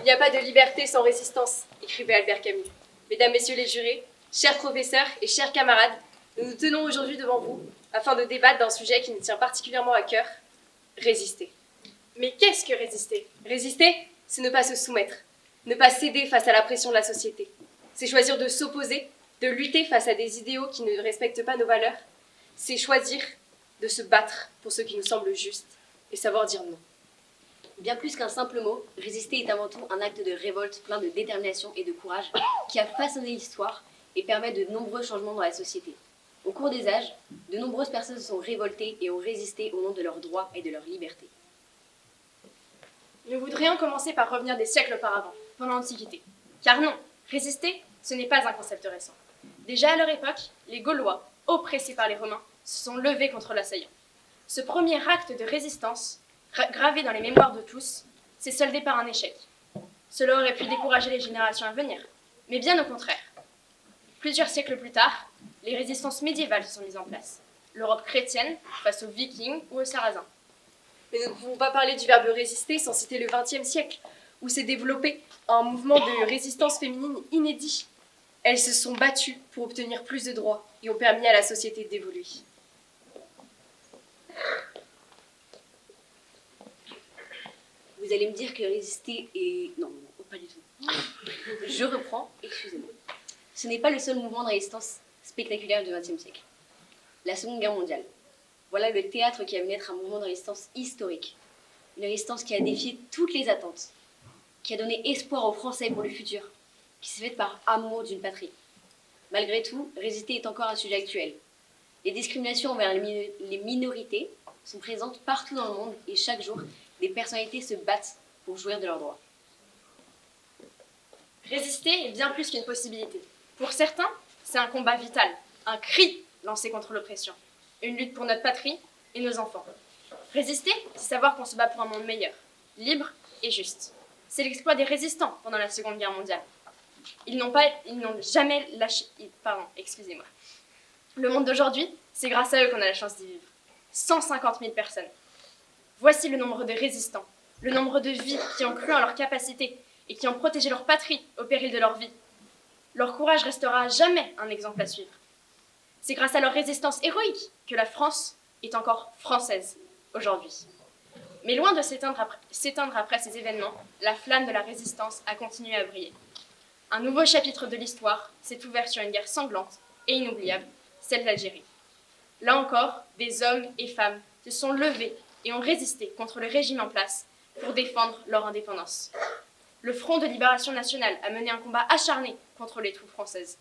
Il n'y a pas de liberté sans résistance, écrivait Albert Camus. Mesdames, Messieurs les jurés, chers professeurs et chers camarades, nous nous tenons aujourd'hui devant vous afin de débattre d'un sujet qui nous tient particulièrement à cœur, résister. Mais qu'est-ce que résister? Résister, c'est ne pas se soumettre, ne pas céder face à la pression de la société. C'est choisir de s'opposer, de lutter face à des idéaux qui ne respectent pas nos valeurs. C'est choisir de se battre pour ce qui nous semble juste et savoir dire non. Bien plus qu'un simple mot, résister est avant tout un acte de révolte plein de détermination et de courage qui a façonné l'histoire et permet de nombreux changements dans la société. Au cours des âges, de nombreuses personnes se sont révoltées et ont résisté au nom de leurs droits et de leur liberté. Nous voudrions commencer par revenir des siècles auparavant, pendant l'Antiquité. Car non, résister, ce n'est pas un concept récent. Déjà à leur époque, les Gaulois, oppressés par les Romains, se sont levés contre l'assaillant. Ce premier acte de résistance, gravé dans les mémoires de tous, s'est soldé par un échec. Cela aurait pu décourager les générations à venir, mais bien au contraire. Plusieurs siècles plus tard, les résistances médiévales se sont mises en place. L'Europe chrétienne face aux Vikings ou aux Sarrasins. Mais nous ne pouvons pas parler du verbe résister sans citer le XXe siècle, où s'est développé un mouvement de résistance féminine inédit. Elles se sont battues pour obtenir plus de droits et ont permis à la société d'évoluer. Vous allez me dire que résister est... Non, pas du tout. Je reprends, excusez-moi. Ce n'est pas le seul mouvement de résistance spectaculaire du XXe siècle. La Seconde Guerre mondiale. Voilà le théâtre qui a vu naître un mouvement de résistance historique. Une résistance qui a défié toutes les attentes, qui a donné espoir aux Français pour le futur, qui s'est faite par amour d'une patrie. Malgré tout, résister est encore un sujet actuel. Les discriminations envers les minorités sont présentes partout dans le monde et chaque jour, des personnalités se battent pour jouir de leurs droits. Résister est bien plus qu'une possibilité. Pour certains, c'est un combat vital, un cri lancé contre l'oppression, une lutte pour notre patrie et nos enfants. Résister, c'est savoir qu'on se bat pour un monde meilleur, libre et juste. C'est l'exploit des résistants pendant la Seconde Guerre mondiale. Ils n'ont jamais lâché... excusez-moi. Le monde d'aujourd'hui, c'est grâce à eux qu'on a la chance d'y vivre. 150 000 personnes. Voici le nombre de résistants, le nombre de vies qui ont cru en leur capacité et qui ont protégé leur patrie au péril de leur vie. Leur courage restera à jamais un exemple à suivre. C'est grâce à leur résistance héroïque que la France est encore française aujourd'hui. Mais loin de s'éteindre après ces événements, la flamme de la résistance a continué à briller. Un nouveau chapitre de l'histoire s'est ouvert sur une guerre sanglante et inoubliable, celle d'Algérie. Là encore, des hommes et femmes se sont levés et ont résisté contre le régime en place pour défendre leur indépendance. Le Front de Libération Nationale a mené un combat acharné contre les troupes françaises.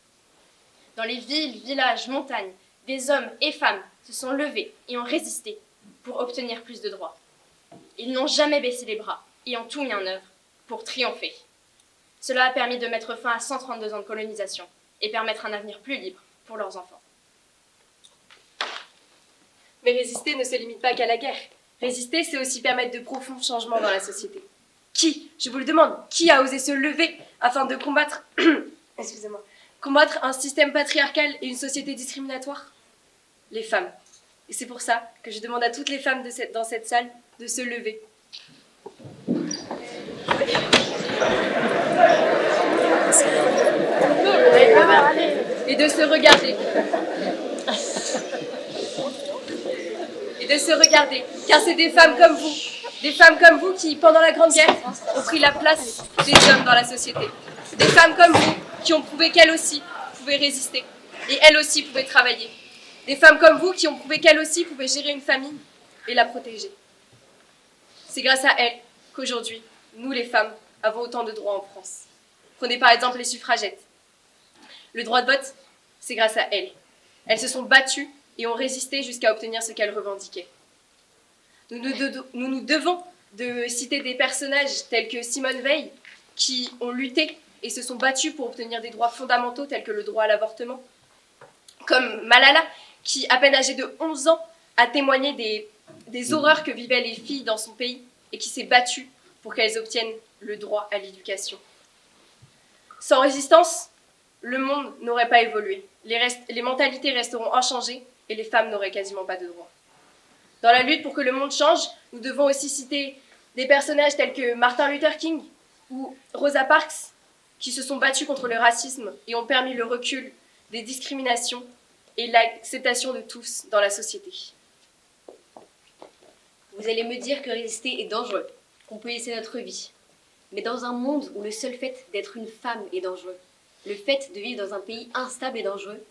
Dans les villes, villages, montagnes, des hommes et femmes se sont levés et ont résisté pour obtenir plus de droits. Ils n'ont jamais baissé les bras et ont tout mis en œuvre pour triompher. Cela a permis de mettre fin à 132 ans de colonisation et permettre un avenir plus libre pour leurs enfants. Mais résister ne se limite pas qu'à la guerre. Résister, c'est aussi permettre de profonds changements dans la société. Qui, je vous le demande, qui a osé se lever afin de combattre, combattre un système patriarcal et une société discriminatoire? Les femmes. Et c'est pour ça que je demande à toutes les femmes dans cette salle de se lever. Et de se regarder. Car c'est des femmes comme vous qui, pendant la Grande Guerre, ont pris la place des hommes dans la société. Des femmes comme vous qui ont prouvé qu'elles aussi pouvaient résister et elles aussi pouvaient travailler. Des femmes comme vous qui ont prouvé qu'elles aussi pouvaient gérer une famille et la protéger. C'est grâce à elles qu'aujourd'hui, nous les femmes, avons autant de droits en France. Prenez par exemple les suffragettes. Le droit de vote, c'est grâce à elles. Elles se sont battues et ont résisté jusqu'à obtenir ce qu'elles revendiquaient. Nous nous devons de citer des personnages tels que Simone Veil, qui ont lutté et se sont battus pour obtenir des droits fondamentaux tels que le droit à l'avortement, comme Malala, qui, à peine âgée de 11 ans, a témoigné des horreurs que vivaient les filles dans son pays et qui s'est battue pour qu'elles obtiennent le droit à l'éducation. Sans résistance, le monde n'aurait pas évolué. Les mentalités resteront inchangées et les femmes n'auraient quasiment pas de droits. Dans la lutte pour que le monde change, nous devons aussi citer des personnages tels que Martin Luther King, ou Rosa Parks, qui se sont battus contre le racisme et ont permis le recul des discriminations et l'acceptation de tous dans la société. Vous allez me dire que résister est dangereux, qu'on peut laisser notre vie. Mais dans un monde où le seul fait d'être une femme est dangereux, le fait de vivre dans un pays instable et dangereux,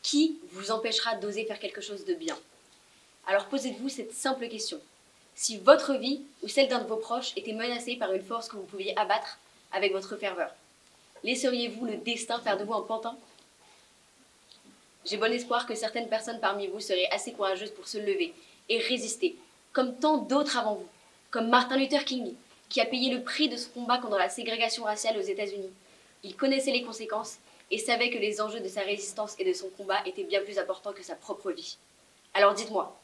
qui vous empêchera d'oser faire quelque chose de bien? Alors posez-vous cette simple question. Si votre vie ou celle d'un de vos proches était menacée par une force que vous pouviez abattre avec votre ferveur, laisseriez-vous le destin faire de vous un pantin? J'ai bon espoir que certaines personnes parmi vous seraient assez courageuses pour se lever et résister, comme tant d'autres avant vous, comme Martin Luther King, qui a payé le prix de ce combat contre la ségrégation raciale aux États-Unis. Il connaissait les conséquences et savait que les enjeux de sa résistance et de son combat étaient bien plus importants que sa propre vie. Alors dites-moi,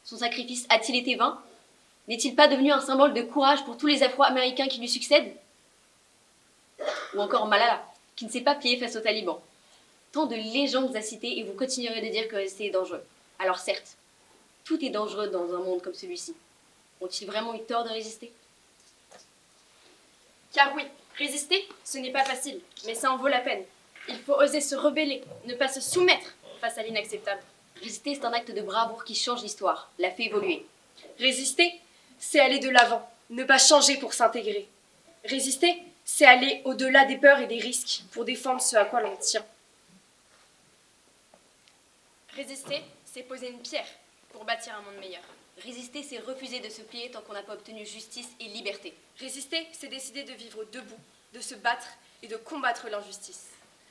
son sacrifice a-t-il été vain? N'est-il pas devenu un symbole de courage pour tous les Afro-Américains qui lui succèdent? Ou encore Malala, qui ne s'est pas plié face aux talibans. Tant de légendes à citer et vous continuerez de dire que résister est dangereux. Alors certes, tout est dangereux dans un monde comme celui-ci. Ont-ils vraiment eu tort de résister? Car oui, résister, ce n'est pas facile, mais ça en vaut la peine. Il faut oser se rebeller, ne pas se soumettre face à l'inacceptable. Résister, c'est un acte de bravoure qui change l'histoire, la fait évoluer. Résister, c'est aller de l'avant, ne pas changer pour s'intégrer. Résister, c'est aller au-delà des peurs et des risques pour défendre ce à quoi l'on tient. Résister, c'est poser une pierre pour bâtir un monde meilleur. Résister, c'est refuser de se plier tant qu'on n'a pas obtenu justice et liberté. Résister, c'est décider de vivre debout, de se battre et de combattre l'injustice.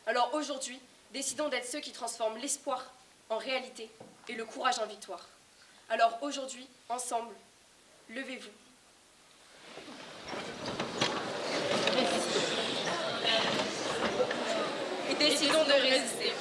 Alors aujourd'hui, décidons d'être ceux qui transforment l'espoir en réalité et le courage en victoire. Alors aujourd'hui, ensemble, levez-vous. Et décidons de résister.